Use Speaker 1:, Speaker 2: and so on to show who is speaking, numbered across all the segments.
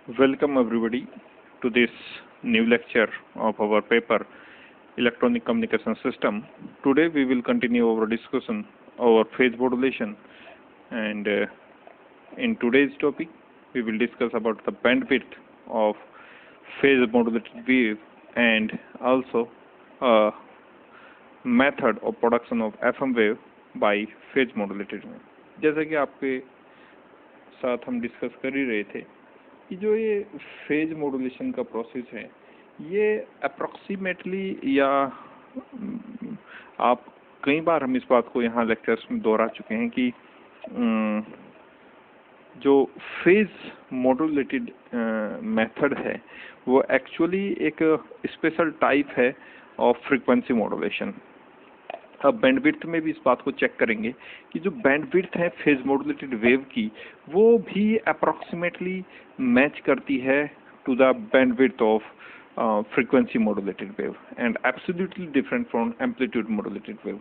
Speaker 1: Welcome everybody to this new lecture of our paper Electronic Communication System. Today we will continue our discussion over phase modulation, and in today's topic we will discuss about the bandwidth of phase modulated wave and also a method of production of FM wave by phase modulated wave. जैसा कि आपके साथ हम discuss कर ही रहे थे कि जो ये फेज मॉड्यूलेशन का प्रोसेस है ये अप्रोक्सीमेटली या आप कई बार हम इस बात को यहाँ लेक्चर्स में दोहरा चुके हैं कि जो फेज मॉड्यूलेटेड मेथड है वो एक्चुअली एक स्पेशल टाइप है ऑफ फ्रीक्वेंसी मॉड्यूलेशन। अब बैंडविड्थ में भी इस बात को चेक करेंगे कि जो बैंडविड्थ है फेज मॉड्यूलेटेड वेव की वो भी अप्रोक्सीमेटली मैच करती है to the bandwidth of frequency modulated wave and absolutely different from amplitude modulated wave.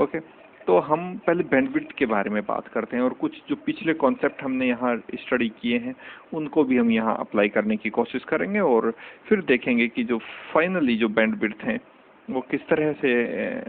Speaker 1: Okay, तो हम पहले बैंडविड्थ के बारे में बात करते हैं और कुछ जो पिछले कॉन्सेप्ट हमने यहाँ स्टडी किए हैं उनको भी हम यहाँ अप्लाई करने की कोशिश करेंगे और फिर देखेंगे कि जो फाइनली जो बैंडविड्थ है वो किस तरह से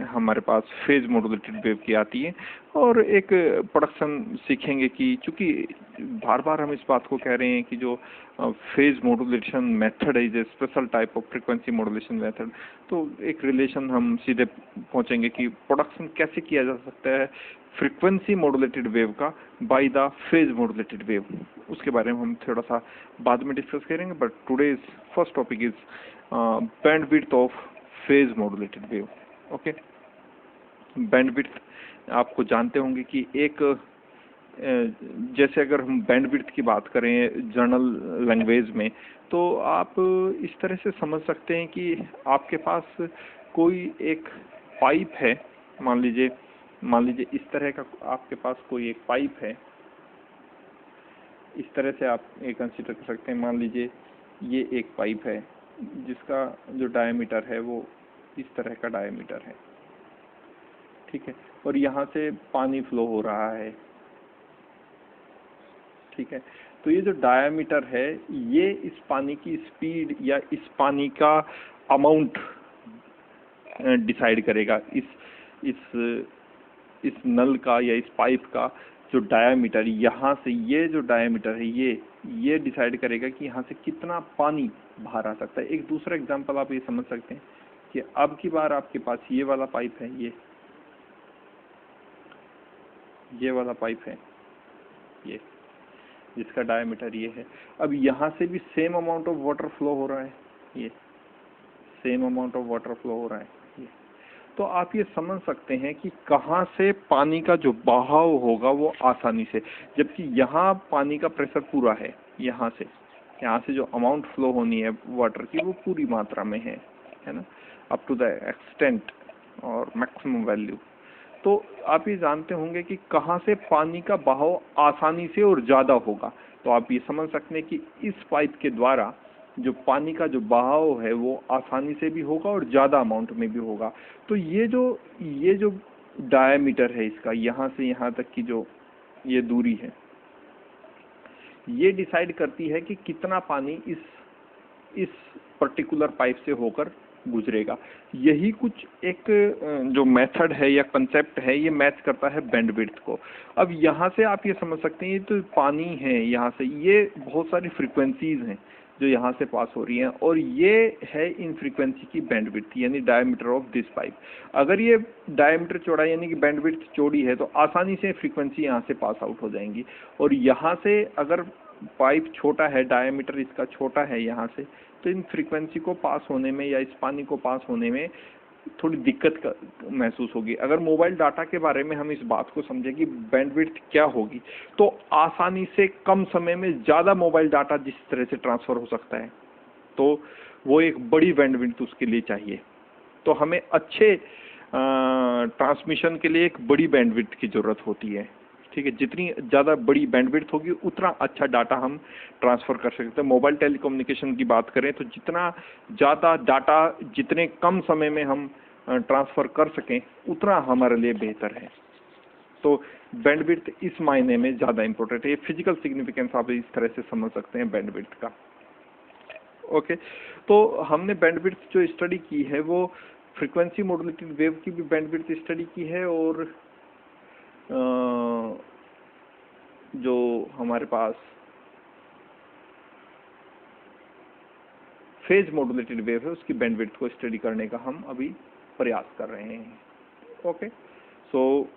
Speaker 1: हमारे पास फेज मॉड्यूलेटेड वेव की आती है और एक प्रोडक्शन सीखेंगे कि चूँकि बार बार हम इस बात को कह रहे हैं कि जो फेज मॉड्यूलेशन मेथड है is a special type of frequency modulation method, तो एक रिलेशन हम सीधे पहुंचेंगे कि प्रोडक्शन कैसे किया जा सकता है फ्रीक्वेंसी मॉड्यूलेटेड वेव का by the phase modulated wave. उसके बारे में हम थोड़ा सा बाद में डिस्कस करेंगे, but today's first topic is bandwidth of phase modulated wave. Okay, bandwidth आपको जानते होंगे कि एक जैसे अगर हम बैंडविड्थ की बात करें जनरल लैंग्वेज में तो आप इस तरह से समझ सकते हैं कि आपके पास कोई एक पाइप है, मान लीजिए इस तरह का आपके पास कोई एक पाइप है, इस तरह से आप ये कंसीडर कर सकते हैं। मान लीजिए ये एक पाइप है जिसका जो डायमीटर है वो इस तरह का डायमीटर है, ठीक है, और यहाँ से पानी फ्लो हो रहा है, ठीक है। तो ये जो डायमीटर है ये इस पानी की स्पीड या इस पानी का अमाउंट डिसाइड करेगा। इस नल का या इस पाइप का जो डायमीटर यहाँ से ये जो डायमीटर है ये डिसाइड करेगा कि यहाँ से कितना पानी बाहर आ सकता है। एक दूसरा एग्जांपल आप ये समझ सकते हैं कि अब की बार आपके पास ये वाला पाइप है, ये वाला पाइप है, ये जिसका डायमीटर ये है। अब यहाँ से भी same amount of water flow हो रहा है, ये same amount of water flow हो रहा है ये। तो आप ये समझ सकते हैं कि कहाँ से पानी का जो बहाव होगा वो आसानी से, जबकि यहाँ पानी का प्रेशर पूरा है, यहाँ से जो अमाउंट फ्लो होनी है वाटर की वो पूरी मात्रा में है ना, अप टू द एक्सटेंट और मैक्सिमम वैल्यू। तो आप ये जानते होंगे कि कहाँ से पानी का बहाव आसानी से और ज़्यादा होगा। तो आप ये समझ सकते हैं कि इस पाइप के द्वारा जो पानी का जो बहाव है वो आसानी से भी होगा और ज़्यादा अमाउंट में भी होगा। तो ये जो डायमीटर है इसका, यहाँ से यहाँ तक की जो ये दूरी है, ये डिसाइड करती है कि कितना पानी इस पर्टिकुलर पाइप से होकर गुजरेगा। यही कुछ एक जो मेथड है या कंसेप्ट है ये मैच करता है बैंडविड्थ को। अब यहाँ से आप ये समझ सकते हैं ये तो पानी है, यहाँ से ये बहुत सारी फ्रीक्वेंसीज हैं जो यहाँ से पास हो रही हैं और ये है इन फ्रीक्वेंसी की बैंडविड्थ यानी डायमीटर ऑफ दिस पाइप। अगर ये डायमीटर चौड़ा यानी कि बैंडविड्थ चौड़ी है तो आसानी से फ्रीक्वेंसी यहाँ से पास आउट हो जाएंगी, और यहाँ से अगर पाइप छोटा है, डायमीटर इसका छोटा है यहाँ से, तो इन फ्रीक्वेंसी को पास होने में या इस पानी को पास होने में थोड़ी दिक्कत महसूस होगी। अगर मोबाइल डाटा के बारे में हम इस बात को समझें कि बैंडविड्थ क्या होगी, तो आसानी से कम समय में ज़्यादा मोबाइल डाटा जिस तरह से ट्रांसफ़र हो सकता है तो वो एक बड़ी बैंडविड्थ उसके लिए चाहिए। तो हमें अच्छे ट्रांसमिशन के लिए एक बड़ी बैंडविड्थ की ज़रूरत होती है, ठीक है। जितनी ज़्यादा बड़ी बैंडविड्थ होगी उतना अच्छा डाटा हम ट्रांसफ़र कर सकते हैं। मोबाइल टेलीकम्युनिकेशन की बात करें तो जितना ज़्यादा डाटा जितने कम समय में हम ट्रांसफ़र कर सकें उतना हमारे लिए बेहतर है। तो बैंडविड्थ इस मायने में ज़्यादा इम्पोर्टेंट है। ये फिजिकल सिग्निफिकेंस आप इस तरह से समझ सकते हैं बैंडविड्थ का। ओके, तो हमने बैंडविड्थ जो स्टडी की है वो फ्रीक्वेंसी मॉड्यूलेटेड वेव की भी बैंडविड्थ स्टडी की है, और जो हमारे पास फेज मॉड्यूलेटेड वेव है उसकी बैंडविड्थ को स्टडी करने का हम अभी प्रयास कर रहे हैं। ओके, सो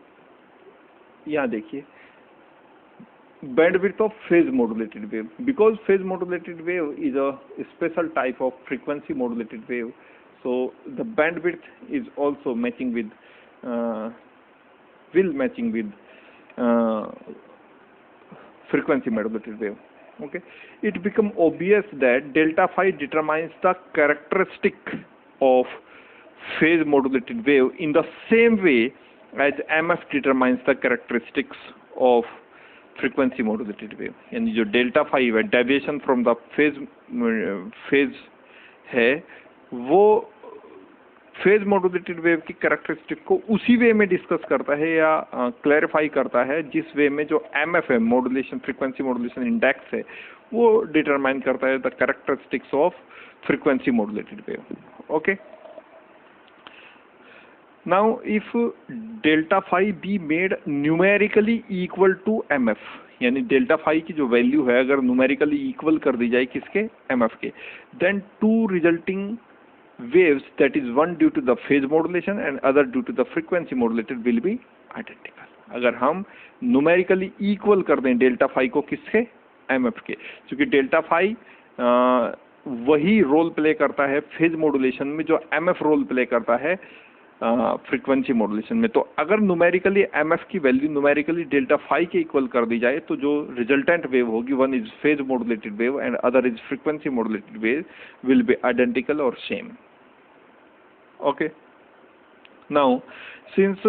Speaker 1: यहाँ देखिए bandwidth of phase modulated wave, because phase modulated wave is a special type of frequency modulated wave, so the bandwidth is also matching with frequency modulated wave. Okay, it become obvious that delta phi determines the characteristic of phase modulated wave in the same way as MF determines the characteristics of frequency modulated wave, यानी जो delta five है deviation from the phase है, वो phase modulated wave की characteristic को उसी वे में discuss करता है या क्लैरिफाई करता है जिस वे में जो एमएफ है, मॉड्यूलेशन फ्रीक्वेंसी मॉड्यूलेशन इंडेक्स है, वो डिटरमाइन करता है the characteristics of frequency modulated wave. Okay, now if delta phi be made numerically equal to mf, यानी डेल्टा फाई की जो वैल्यू है अगर न्यूमेरिकली इक्वल कर दी जाए किसके, एमएफ के, then to resulting waves, that is one due to the phase modulation and other due to the frequency modulated, will be identical। अगर हम न्यूमेरिकली इक्वल कर दें डेल्टा फाई को किसके, एमएफ के, क्योंकि डेल्टा फाई वही रोल प्ले करता है फेज मॉड्यूलेशन में जो एमएफ रोल प्ले करता है फ्रीक्वेंसी मॉड्यूलेशन में। तो अगर न्यूमेरिकली एमएफ की वैल्यू न्यूमेरिकली डेल्टा फाई के इक्वल कर दी जाए तो जो रिजल्टेंट वेव होगी, one is phase modulated wave and other is frequency modulated wave, will be identical और same. Okay, now since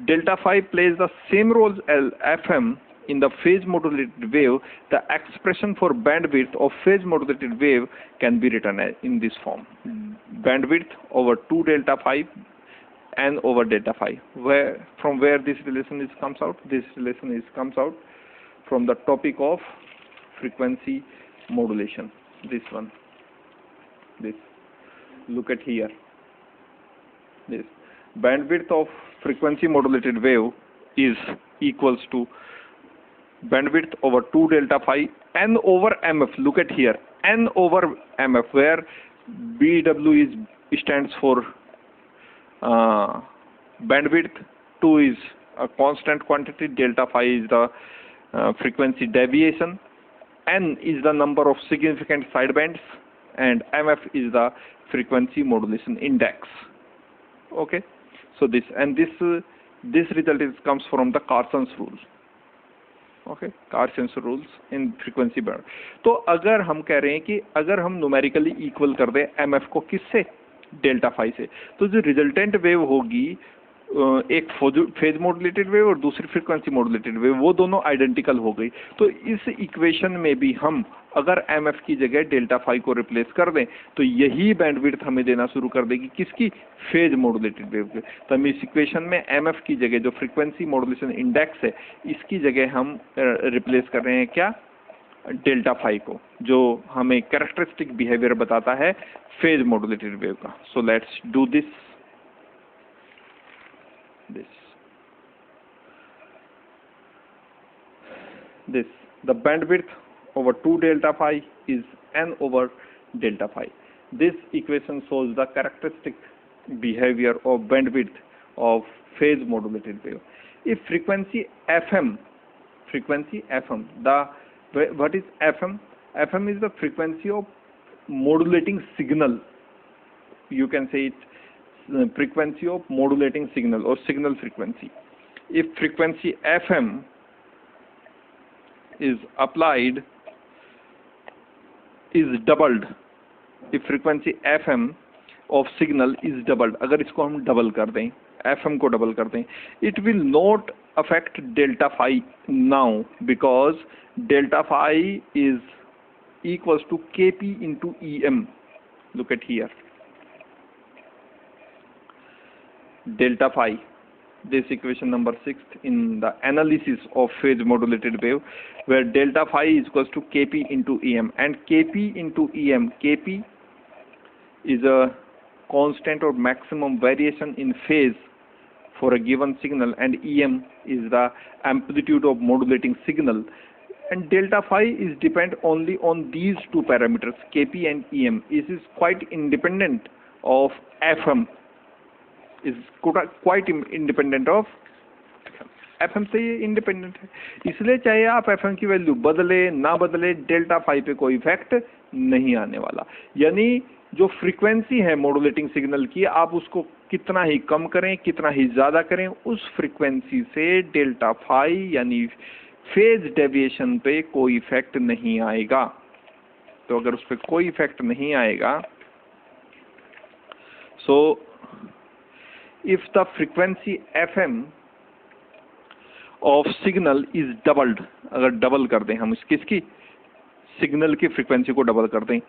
Speaker 1: delta phi plays the same role as FM in the phase modulated wave, the expression for bandwidth of phase modulated wave can be written in this form: bandwidth over 2 delta phi n over delta phi. From where this relation comes out? This relation comes out from the topic of frequency modulation. This one. This. Look at here. This. Bandwidth of frequency modulated wave is equals to bandwidth over 2 delta phi n over mf. Look at here, n over mf, where bw stands for bandwidth, 2 is a constant quantity, delta phi is the frequency deviation, n is the number of significant sidebands, and mf is the frequency modulation index. Okay, so this and this result comes from the Carson's rule. Okay, Carson's rules in frequency band. तो अगर हम कह रहे हैं कि अगर हम numerically equal कर दें एमएफ को किससे, डेल्टा फाई से, तो जो रिजल्टेंट वेव होगी एक फेज मॉड्यूलेटेड वेव और दूसरी फ्रीक्वेंसी मॉड्यूलेटेड वेव, वो दोनों आइडेंटिकल हो गई। तो इस इक्वेशन में भी हम अगर एमएफ की जगह डेल्टा फाई को रिप्लेस कर दें तो यही बैंडविड्थ हमें देना शुरू कर देगी किसकी, फेज मॉड्यूलेटेड वेव के। तो हम इस इक्वेशन में एमएफ की जगह जो फ्रीक्वेंसी मॉड्यूलेशन इंडेक्स है इसकी जगह हम रिप्लेस कर रहे हैं क्या, डेल्टा फाई को, जो हमें कैरेक्टरिस्टिक बिहेवियर बताता है फेज मॉड्यूलेटेड वेव का। So let's do this. The bandwidth over 2 delta phi is n over delta phi. This equation shows the characteristic behavior of bandwidth of phase modulated wave. If frequency FM, what is FM? FM is the frequency of modulating signal. You can say it frequency of modulating signal or signal frequency. If frequency FM is applied, is doubled, if frequency FM of signal is doubled, अगर इसको हम double कर दें, FM को double कर दें, it will not affect delta phi now because delta phi is equals to Kp into EM. Look at here. Delta phi this equation number 6 in the analysis of phase modulated wave, where delta phi is equals to Kp into Em, and Kp into Em, Kp is a constant or maximum variation in phase for a given signal, and Em is the amplitude of modulating signal, and delta phi is depend only on these two parameters, Kp and Em. It is quite independent of Fm, is quite independent of Fm से ये independent है, इसलिए चाहे आप Fm की value बदले ना बदले, डेल्टा फाई पे कोई इफेक्ट नहीं आने वाला। यानी जो फ्रीक्वेंसी है मॉड्यूलेटिंग सिग्नल की, आप उसको कितना ही कम करें, कितना ही ज़्यादा करें, उस फ्रीक्वेंसी से डेल्टा फाई यानी फेज डेविएशन पे कोई इफेक्ट नहीं आएगा। तो अगर उस पर कोई इफेक्ट नहीं आएगा, सो if the frequency FM of signal is doubled, अगर डबल कर दें हम किसकी, सिग्नल की फ्रीक्वेंसी को डबल कर दें,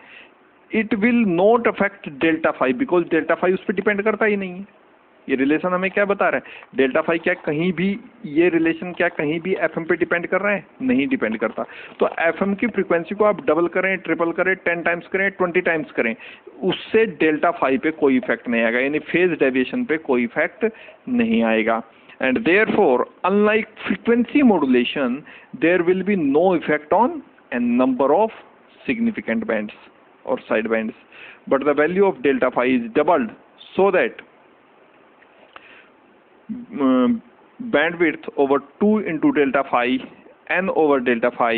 Speaker 1: it will not affect delta phi, because delta phi उस पर डिपेंड करता ही नहीं है। ये रिलेशन हमें क्या बता रहा है, डेल्टा फाई क्या कहीं भी, ये रिलेशन क्या कहीं भी एफएम पे डिपेंड कर रहा है, नहीं डिपेंड करता। तो एफएम की फ्रीक्वेंसी को आप डबल करें, ट्रिपल करें, 10 टाइम्स करें, 20 टाइम्स करें, उससे डेल्टा फाई पे कोई इफेक्ट नहीं आएगा, यानी फेज डेविएशन पे कोई इफेक्ट नहीं आएगा। And therefore unlike frequency modulation, there will be no effect on a number of significant bands और side bands, but the value of delta phi is doubled so that bandwidth over 2 into delta phi n over delta phi,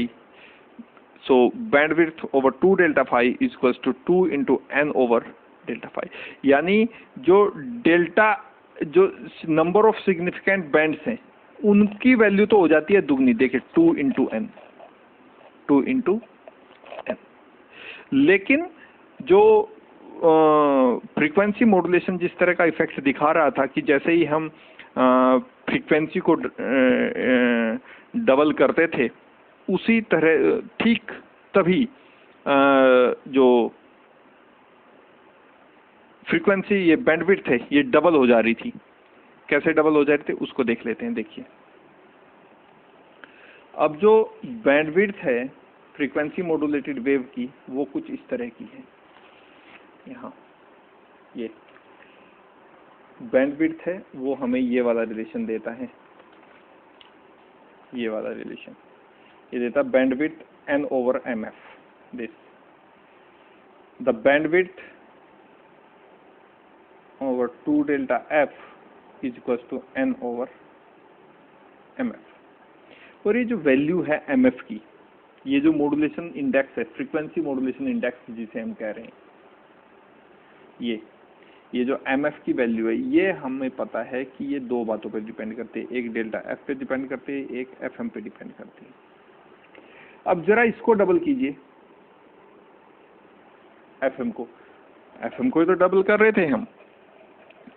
Speaker 1: so bandwidth over 2 delta phi is equals to 2 into n over delta phi, यानी जो delta जो number of significant bands हैं उनकी value तो हो जाती है दुगनी, देखिए 2 into n, 2 into n, लेकिन जो फ्रीक्वेंसी मॉड्यूलेशन जिस तरह का इफेक्ट दिखा रहा था कि जैसे ही हम फ्रीक्वेंसी को डबल करते थे, उसी तरह ठीक तभी जो फ्रीक्वेंसी ये बैंडविड्थ है ये डबल हो जा रही थी। कैसे डबल हो जा रही थी उसको देख लेते हैं। देखिए अब जो बैंडविड्थ है फ्रीक्वेंसी मॉड्यूलेटेड वेव की वो कुछ इस तरह की है। यहाँ ये बैंडविड्थ है वो हमें ये वाला रिलेशन देता है, ये वाला रिलेशन ये देता है bandwidth n over mf, this the bandwidth over 2 delta f is equals to n over mf। और ये जो वैल्यू है mf की, ये जो मॉड्यूलेशन इंडेक्स है, फ्रीक्वेंसी मॉड्यूलेशन इंडेक्स जिसे हम कह रहे हैं, ये जो mf की वैल्यू है, ये हमें पता है कि ये दो बातों पर डिपेंड करते हैं, एक डेल्टा f पे डिपेंड करते हैं, एक fm पे डिपेंड करती है। अब जरा इसको डबल कीजिए, fm को ही तो डबल कर रहे थे हम,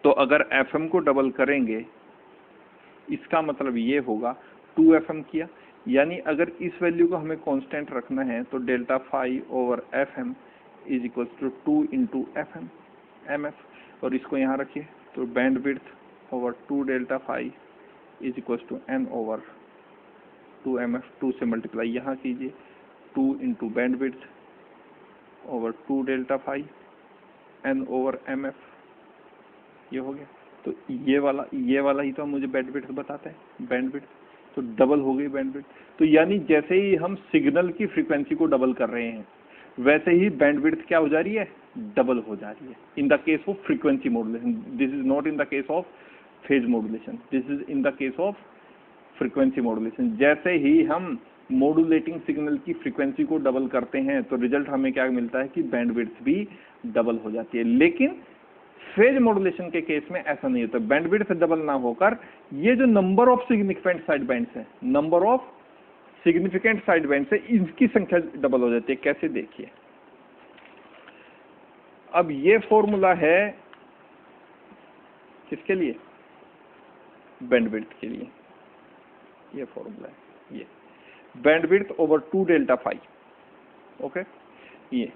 Speaker 1: तो अगर fm को डबल करेंगे इसका मतलब ये होगा 2fm किया, यानी अगर इस वैल्यू को हमें कांस्टेंट रखना है तो delta phi over fm is equal to 2 into mf, और इसको यहाँ रखिए तो bandwidth over 2 delta phi is equal to n over 2 mf, 2 से मल्टीप्लाई यहाँ कीजिए, 2 into bandwidth over 2 delta phi n over mf, ये हो गया। तो ये वाला ही तो मुझे बैंडविड्थ बताता है, बैंडविड्थ तो डबल हो गई बैंडविड्थ। तो यानी जैसे ही हम सिग्नल की फ्रीक्वेंसी को डबल कर रहे हैं वैसे ही बैंडविड्थ क्या हो जा रही है, डबल हो जा रही है। इन the case of frequency modulation, this is not in the case of phase modulation, this is in the case of frequency modulation. जैसे ही हम मॉड्यूलेटिंग सिग्नल की फ्रीक्वेंसी को डबल करते हैं तो रिजल्ट हमें क्या मिलता है कि बैंडविड्थ भी डबल हो जाती है। लेकिन फेज मॉड्यूलेशन के केस में ऐसा नहीं होता, बैंडविड्थ डबल ना होकर ये जो number of significant side bands है, number of significant side bands है, इनकी संख्या डबल हो जाती है। कैसे, देखिए अब ये फॉर्मूला है किसके लिए, बैंडविड्थ के लिए, ये फॉर्मूला है, ये bandwidth over 2 delta phi, okay. ये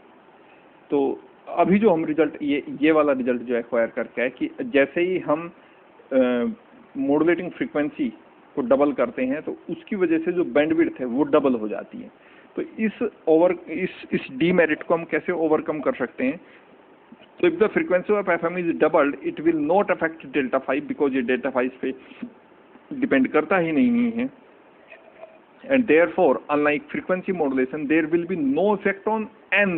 Speaker 1: तो अभी जो हम रिजल्ट ये वाला रिजल्ट जो एक्वायर करके है कि जैसे ही हम मॉड्यूलेटिंग फ्रीक्वेंसी को डबल करते हैं तो उसकी वजह से जो बैंडविड्थ है वो डबल हो जाती है। तो इस डीमेरिट को हम कैसे ओवरकम कर सकते हैं? तो if the frequency of FM is doubled it will not affect delta 5 because ये डेल्टा 5 पे डिपेंड करता ही नहीं है। And therefore, unlike frequency modulation, there will be no effect on n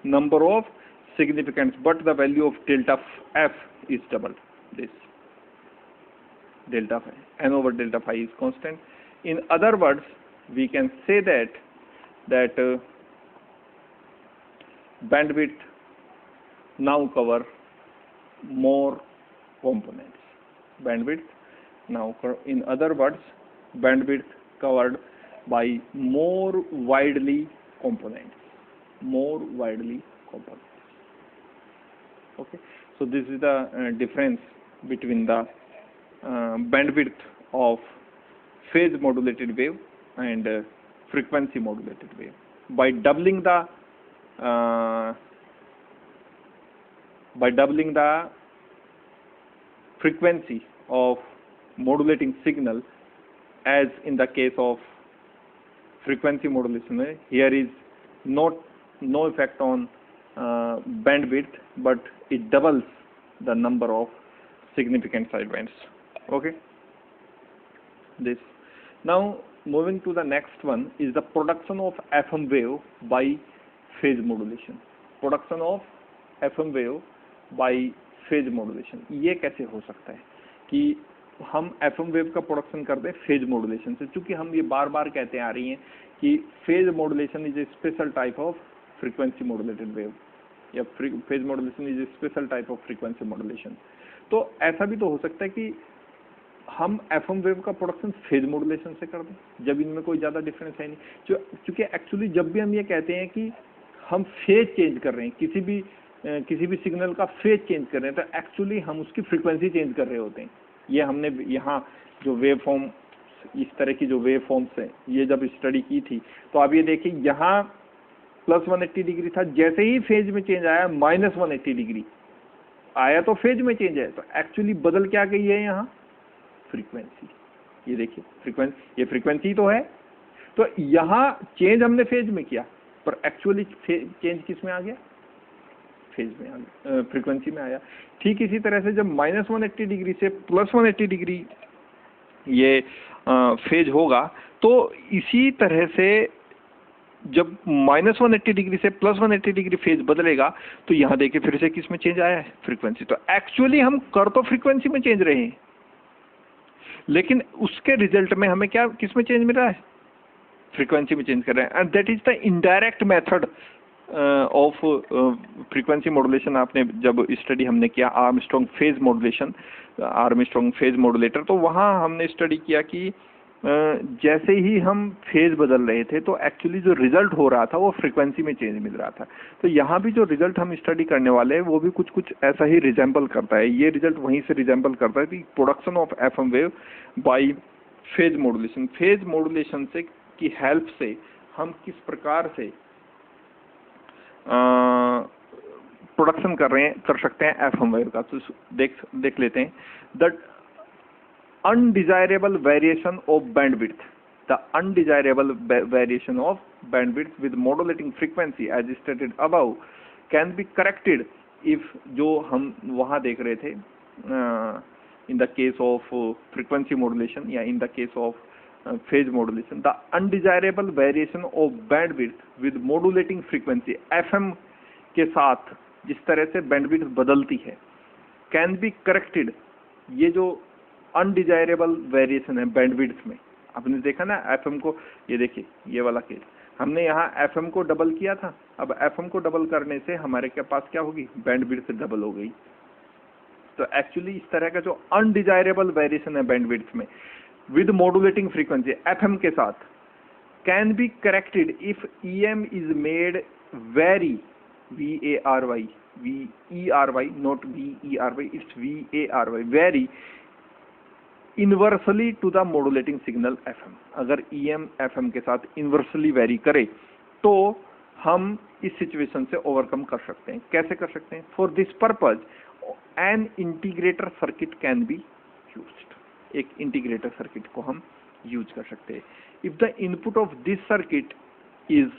Speaker 1: number of significants, but the value of delta f is doubled. This delta phi, n over delta phi is constant. In other words, we can say that bandwidth now cover more components. In other words, bandwidth covered by more widely components. Okay, so this is the difference between the bandwidth of phase modulated wave and frequency modulated wave. By doubling the frequency of modulating signal, as in the case of frequency modulation, here is no effect on bandwidth, but it doubles the number of significant sidebands. Okay, this. Now moving to the next one is the production of FM wave by phase modulation. Production of FM wave by phase modulation. ये कैसे हो सकता है कि हम FM wave का production करते हैं फेज मॉड्यूलेशन से? चूंकि हम ये बार बार कहते आ रही हैं कि phase modulation is a special type of frequency modulated wave, या phase modulation is a special type of frequency modulation. तो ऐसा भी तो हो सकता है कि हम एफएम वेव का प्रोडक्शन फेज मॉड्यूलेशन से कर दें, जब इनमें कोई ज़्यादा डिफरेंस है नहीं। चूँकि एक्चुअली जब भी हम ये कहते हैं कि हम फेज चेंज कर रहे हैं, किसी भी सिग्नल का फेज चेंज कर रहे हैं, तो एक्चुअली हम उसकी फ्रीक्वेंसी चेंज कर रहे होते हैं। ये हमने यहाँ जो वेव फॉर्म, इस तरह की जो वेव फॉर्म्स हैं, ये जब स्टडी की थी तो आप ये देखिए यहाँ प्लस 180 डिग्री था, जैसे ही फेज में चेंज आया माइनस 180 डिग्री आया तो फेज में चेंज है। तो एक्चुअली बदल क्या गई है यहाँ? फ्रीक्वेंसी। ये देखिए ये फ्रीक्वेंसी तो है, तो यहाँ चेंज हमने फेज में किया, पर एक्चुअली चेंज किस में आ गया? फेज में आ गया, फ्रीक्वेंसी में आया। ठीक इसी तरह से जब माइनस 180 डिग्री से प्लस 180 डिग्री ये फेज होगा, तो इसी तरह से जब माइनस 180 डिग्री से प्लस 180 डिग्री फेज बदलेगा तो यहाँ देखिए फिर से किस में चेंज आया है? फ्रीक्वेंसी। तो एक्चुअली हम कर तो फ्रीक्वेंसी में चेंज रहे हैं, लेकिन उसके रिजल्ट में हमें क्या, किस में चेंज मिल रहा है? फ्रीक्वेंसी में चेंज कर रहे हैं। And that is the indirect method of frequency modulation. आपने जब स्टडी हमने किया Armstrong phase modulation, Armstrong phase modulator, तो वहाँ हमने स्टडी किया कि जैसे ही हम फेज बदल रहे थे तो एक्चुअली जो रिजल्ट हो रहा था वो फ्रीक्वेंसी में चेंज मिल रहा था। तो यहाँ भी जो रिजल्ट हम स्टडी करने वाले हैं वो भी कुछ ऐसा ही रिजेंबल करता है। ये रिजल्ट वहीं से रिजेंबल करता है कि production of FM wave bye phase modulation. Phase modulation से की हेल्प से हम किस प्रकार से प्रोडक्शन कर सकते हैं एफएम वेव का। तो देख लेते हैं। The undesirable variation of bandwidth, the undesirable variation of bandwidth with modulating frequency as stated above can be corrected if, जो हम वहाँ देख रहे थे in the case of frequency modulation या in the case of phase modulation, the undesirable variation of bandwidth with modulating frequency FM के साथ जिस तरह से bandwidth बदलती है can be corrected। ये जो अनडिजायरेबल वेरिएशन है बैंडविड्थ में, आपने देखा ना एफएम को, ये देखिए ये वाला केस हमने यहाँ एफएम को डबल किया था। अब एफएम को डबल करने से हमारे के पास क्या होगी? बैंडविड्थ डबल हो गई। तो एक्चुअली इस तरह का जो अनडिजायरेबल वेरिएशन है बैंडविड्थ में विद मॉड्यूलेटिंग फ्रीक्वेंसी एफएम के साथ can be corrected if EM is made very, VARY, VERY, not VERY, it's VARY, very inversely to the modulating signal FM. अगर ईएम एफएम के साथ इनवर्सली वेरी करे तो हम इस सिचुएशन से ओवरकम कर सकते हैं। कैसे कर सकते हैं? For this purpose an integrator circuit can be used. एक इंटीग्रेटर सर्किट को हम यूज कर सकते हैं. If the input of this circuit is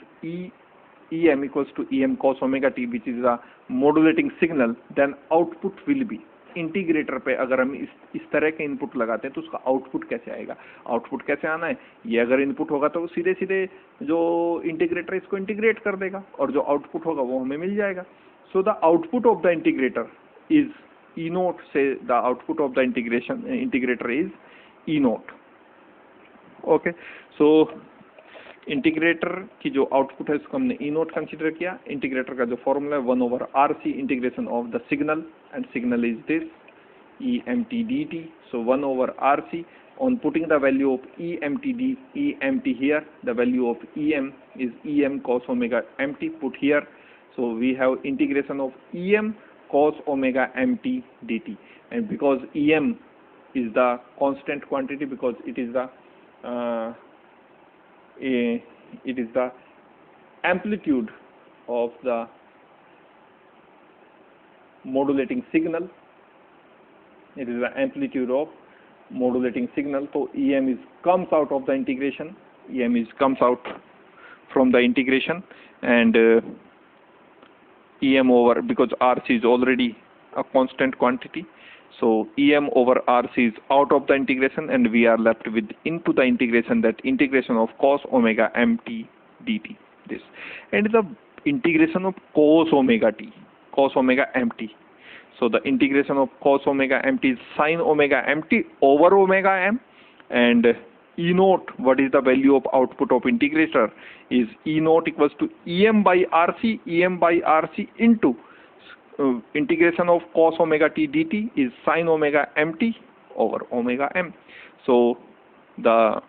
Speaker 1: EM equals to EM cos omega t which is a modulating signal, then output will be, integrator पे अगर हम इस तरह के इनपुट लगाते हैं तो उसका आउटपुट कैसे आएगा. आउटपुट कैसे आना है, ये अगर इनपुट होगा तो सीधे सीधे जो इंटीग्रेटर इसको इंटीग्रेट कर देगा और जो आउटपुट होगा वो हमें मिल जाएगा. So the output of the integrator is E naught, say the output of the integrator is E naught. Okay, so integrator की जो आउटपुट है उसको हमने E नोट कंसिडर किया. इंटीग्रेटर का जो फॉर्मूला है 1/RC integration of the signal, and signal is this EMT dt. So 1/RC, on putting the value of EMT here, the value of EM is EM cos omega mt put here. So we have integration of EM cos omega mt dt, and because EM is the constant quantity, because it is the amplitude of the modulating signal. It is the amplitude of modulating signal. So EM comes out of the integration. EM comes out from the integration, and EM over, because RC is already a constant quantity. So EM over RC is out of the integration, and we are left with into the integration, that integration of cos omega mt dt. This, and the integration of cos omega t, cos omega mt. So the integration of cos omega mt is sin omega mt over omega m, and E naught, what is the value of output of integrator, is E naught equals to EM by RC, EM by RC into integration of cos omega t dt is sin omega mt over omega m. So the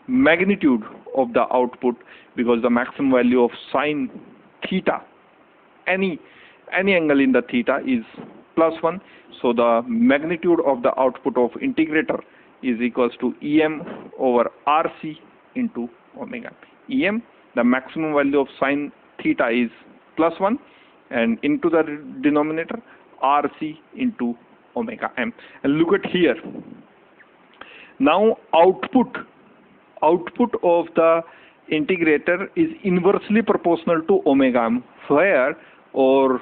Speaker 1: magnitude of the output, because the maximum value of sin theta, any angle in the theta is +1, so the magnitude of the output of integrator is equals to EM over RC into omega. EM, the maximum value of sin theta is +1, and into the denominator RC into omega m. And look at here. Now output of the integrator is inversely proportional to omega m, where, or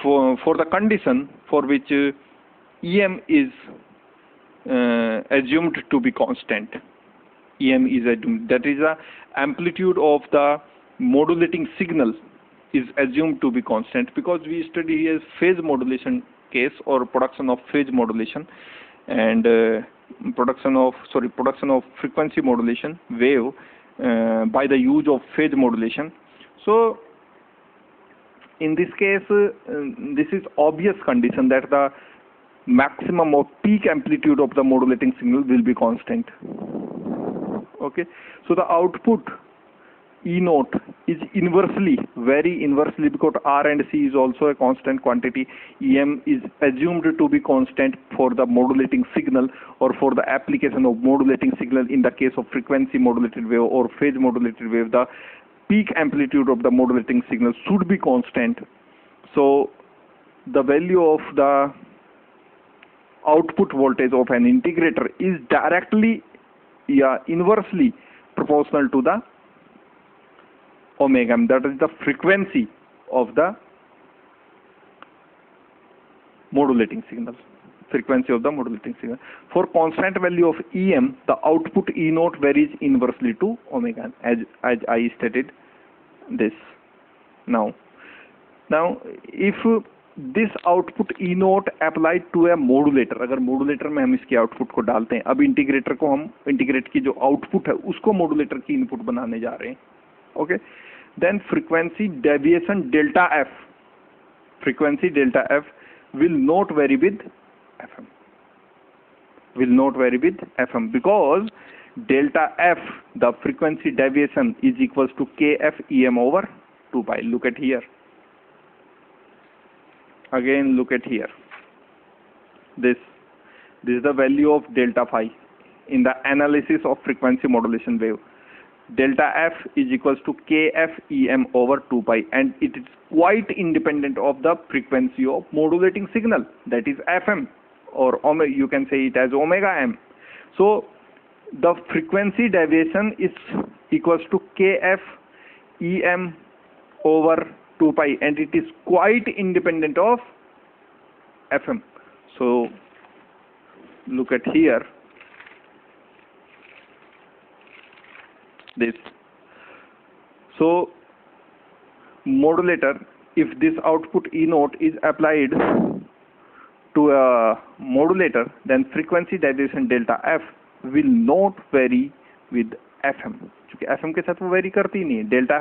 Speaker 1: for the condition for which EM is assumed to be constant. EM is assumed, that is the amplitude of the modulating signal is assumed to be constant, because we study here phase modulation case, or production of phase modulation, and production of frequency modulation wave by the use of phase modulation. So in this case, this is obvious condition that the maximum of peak amplitude of the modulating signal will be constant. Okay, so the output E naught is inversely, very inversely, because R and C is also a constant quantity. EM is assumed to be constant for the modulating signal, or for the application of modulating signal in the case of frequency modulated wave or phase modulated wave. The peak amplitude of the modulating signal should be constant. So the value of the output voltage of an integrator is directly, inversely proportional to the omega m, that is the frequency of the modulating signal. Frequency of the modulating signal. For constant value of EM, the output E naught varies inversely to omega m, as I stated this. Now if this output E naught applied to a modulator, अगर modulator में हम इसके output को डालते हैं, अब integrator को हम integrate की जो output है उसको modulator की input बनाने जा रहे हैं. Okay, then frequency deviation delta f, frequency delta f will not vary with FM, will not vary with FM, because delta f, the frequency deviation, is equals to kf EM over 2 pi. Look at here. Again, look at here. This is the value of delta phi in the analysis of frequency modulation wave. Delta f is equals to kf EM over 2 pi, and it is quite independent of the frequency of modulating signal, that is FM. or you can say it as omega m. So the frequency deviation is equals to kf em over 2 pi, and it is quite independent of fm. So look at here, this. So modulator, if this output E naught is applied to a modulator, then frequency deviation delta f will not vary with fm, क्योंकि fm के साथ वो very करती ही नहीं है. Delta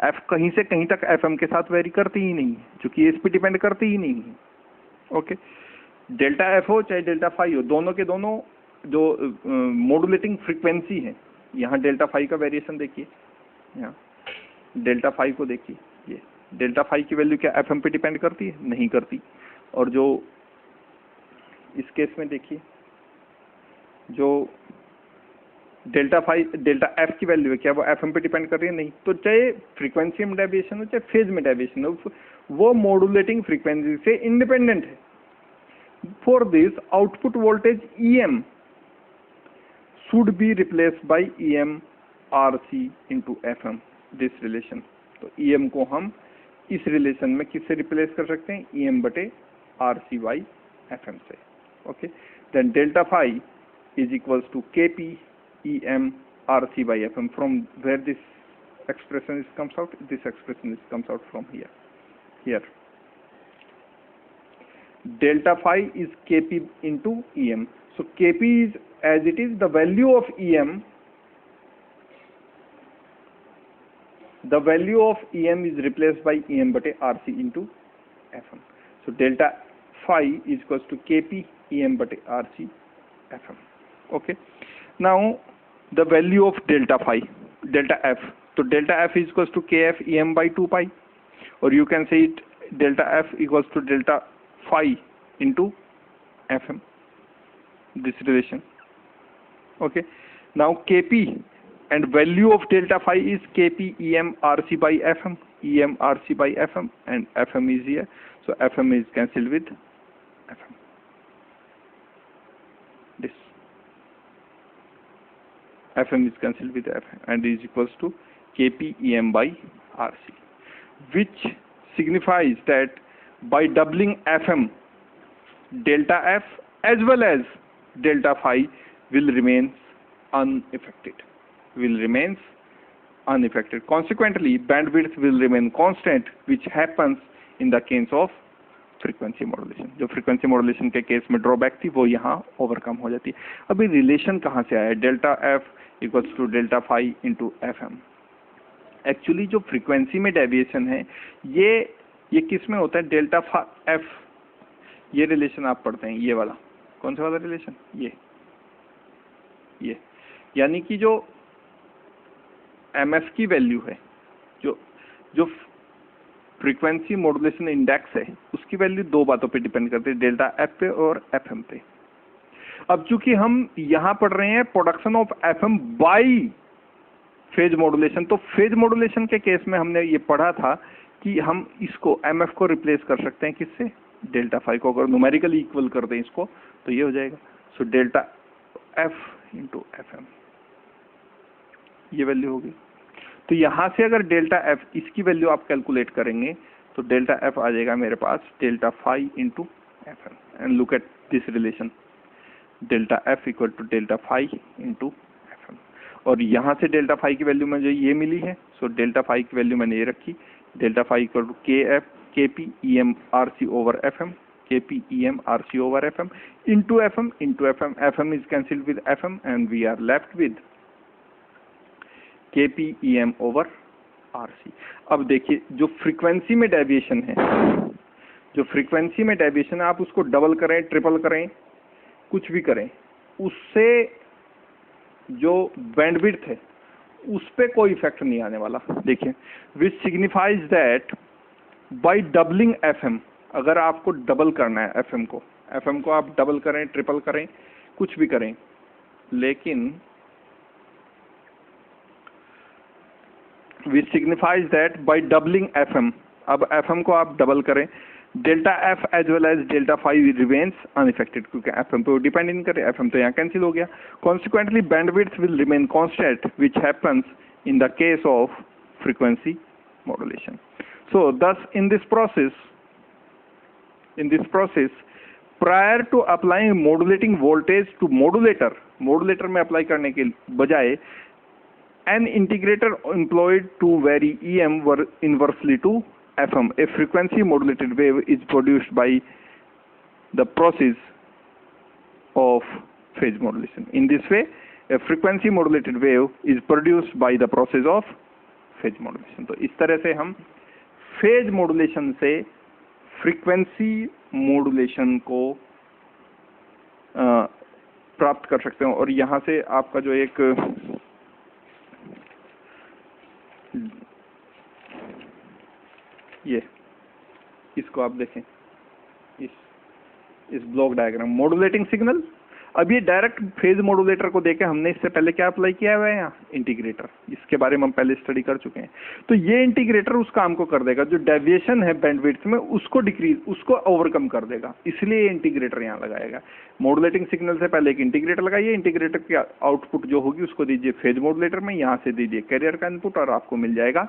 Speaker 1: f कहीं से कहीं तक fm के साथ वेरी करती ही नहीं है, क्योंकि ये इस पे डिपेंड करती ही नहीं है. ओके, डेल्टा f हो चाहे डेल्टा फाई हो, दोनों के दोनों जो मॉड्यूलेटिंग फ्रीक्वेंसी है, यहाँ डेल्टा फाई का वेरिएशन देखिए, यहाँ डेल्टा फाई को देखिए, ये डेल्टा फाई की वैल्यू क्या एफएम पे डिपेंड करती है? नहीं करती. और जो इस केस में देखिए, जो डेल्टा एफ की वैल्यू है, क्या वो एफएम पे डिपेंड कर रही है? नहीं. तो चाहे फ्रीक्वेंसी में डेविएशन हो चाहे फेज में डेविएशन हो, वो मॉड्यूलेटिंग फ्रीक्वेंसी से इंडिपेंडेंट है. For this output voltage EM should be replaced by EM RC into FM, this relation. तो EM को हम इस रिलेशन में किससे रिप्लेस कर सकते हैं? EM बटे RC by FM से. Okay, then delta phi is equals to KP EM RC by FM. From where this expression is comes out? This expression is comes out from here. Here delta phi is Kp into EM. So Kp is as it is the value of EM. The value of EM is replaced by EM bate RC into FM. So delta phi is equals to Kp EM bate RC FM. Okay. Now the value of delta phi, delta F. So delta F is equals to Kf EM by 2 pi, or you can say it delta F equals to delta phi into FM, this relation. Okay, now Kp and value of delta phi is Kp EM RC by FM, EM RC by FM, and FM is here, so FM is cancelled with FM. This FM is cancelled with FM and is equals to Kp EM by RC, which signifies that by doubling FM, delta F as well as delta phi will remain unaffected. Consequently, bandwidth will remain constant, which happens in the case of frequency modulation. जो frequency modulation के case में drawback थी वो यहाँ overcome हो जाती है. अभी रिलेशन कहाँ से आया? Delta F equals to delta phi into F M. Actually जो फ्रीक्वेंसी में डेविएशन है ये किस में होता है? डेल्टा एफ, ये रिलेशन आप पढ़ते हैं, ये वाला. कौन सा वाला रिलेशन? ये यानी कि जो एमएफ की वैल्यू है, जो फ्रीक्वेंसी मॉड्यूलेशन इंडेक्स है, उसकी वैल्यू दो बातों पे डिपेंड करती है, डेल्टा एफ पे और एफएम पे. अब चूंकि हम यहाँ पढ़ रहे हैं production of FM bye phase modulation, तो फेज मॉड्यूलेशन के केस में हमने ये पढ़ा था कि हम इसको एमएफ को रिप्लेस कर सकते हैं किससे? डेल्टा फाई को. अगर न्यूमेरिकली इक्वल कर दें इसको तो ये हो जाएगा. So delta F into F M, ये वैल्यू होगी. तो यहाँ से अगर डेल्टा एफ, इसकी वैल्यू आप कैलकुलेट करेंगे तो डेल्टा एफ आ जाएगा मेरे पास delta phi into F M. And look at this relation, delta F equal to delta phi into F M. और यहाँ से डेल्टा फाई की वैल्यू मुझे ये मिली है, सो डेल्टा फाई की वैल्यू मैंने ये रखी, डेल्टा फाई इक्वल टू के F Kp EM RC over FM, Kp EM RC over FM into FM. FM is cancelled with FM and we are left with Kp EM over RC. अब देखिए जो frequency में deviation है, आप उसको double करें, triple करें, कुछ भी करें, उससे जो बैंडविड्थ है उस पे कोई इफेक्ट नहीं आने वाला. देखिए, which signifies that by doubling FM, अगर आपको डबल करना है FM को आप डबल करें, ट्रिपल करें, कुछ भी करें, लेकिन which signifies that by doubling FM, अब FM को आप डबल करें delta F as well as delta five remains unaffected, क्योंकि एफ एम पे डिपेंड नहीं करे, एफ एम तो यहाँ कैंसिल हो गया. Consequently bandwidth will remain constant which happens in the case of frequency modulation. So thus in this process prior to applying modulating voltage to modulator में apply करने के बजाय an integrator employed to vary EM were inversely to FM. A frequency modulated wave is produced by the process of phase modulation. In this way, a frequency modulated wave is produced by the process of phase modulation. तो इस तरह से हम phase modulation से frequency modulation को प्राप्त कर सकते हैं. और यहाँ से आपका जो एक ये इसको आप देखें, इस ब्लॉक डायग्राम मॉड्यूलेटिंग सिग्नल. अब ये डायरेक्ट फेज मॉड्यूलेटर को देखें, हमने इससे पहले क्या अप्लाई किया हुआ है यहाँ, इंटीग्रेटर. इसके बारे में हम पहले स्टडी कर चुके हैं. तो ये इंटीग्रेटर उस काम को कर देगा, जो डेविएशन है बैंडविड्थ में उसको डिक्रीज, उसको ओवरकम कर देगा. इसलिए ये इंटीग्रेटर यहाँ लगाएगा. मॉड्यूलेटिंग सिग्नल से पहले एक इंटीग्रेटर लगाइए. इंटीग्रेटर की आउटपुट जो होगी उसको दीजिए फेज मॉड्यूलेटर में, यहाँ से दीजिए कैरियर का इनपुट, और आपको मिल जाएगा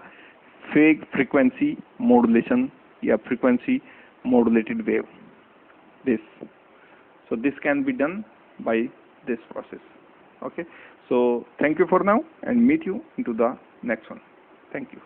Speaker 1: फेज फ्रीक्वेंसी मॉड्यूलेशन या frequency modulated wave. this can be done by this process. Okay, so thank you for now and meet you into the next one. Thank you.